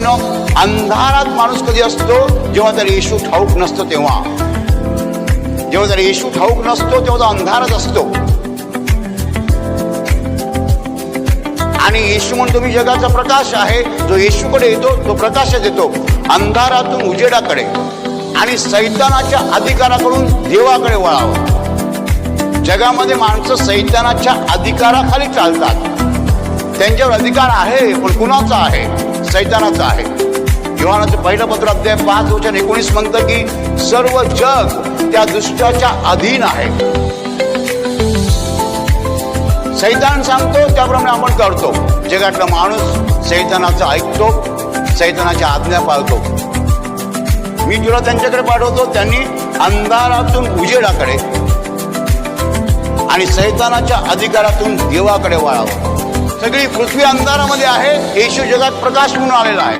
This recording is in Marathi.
प्रश्न, अंधारात माणूस कधी असतो? जेव्हा त्याला येशू ठाऊक नसतो तेव्हा. जेव्हा त्याला येशू ठाऊक नसतो तेव्हा तो अंधारात असतो. आणि येशू म्हणतो मी जगाचा प्रकाश आहे. जो येशूकडे येतो तो प्रकाशात येतो, अंधारातून उजेडाकडे. आणि सैतानाच्या अधिकाराकडून देवाकडे वळावं. जगामध्ये माणसं सैतानाच्या अधिकाराखाली चालतात. त्यांच्यावर अधिकार आहे, पण कुणाचा आहे? सैतानाचा आहे. योहानाचं पहिलं पत्र अध्याय 5:19 म्हणतं की सर्व जग त्या दुष्टाच्या अधीन आहे. सैतान सांगतो त्याप्रमाणे आपण करतो. जगातला माणूस सैतानाचं ऐकतो, सैतानाच्या आज्ञा पाळतो. मी तुला त्यांच्याकडे पाठवतो, त्यांनी अंधारातून उजेडाकडे आणि सैतानाच्या अधिकारातून देवाकडे वळावं. सगळी पृथ्वी अंधारामध्ये आहे, येशू जगात प्रकाश म्हणून आलेला आहे.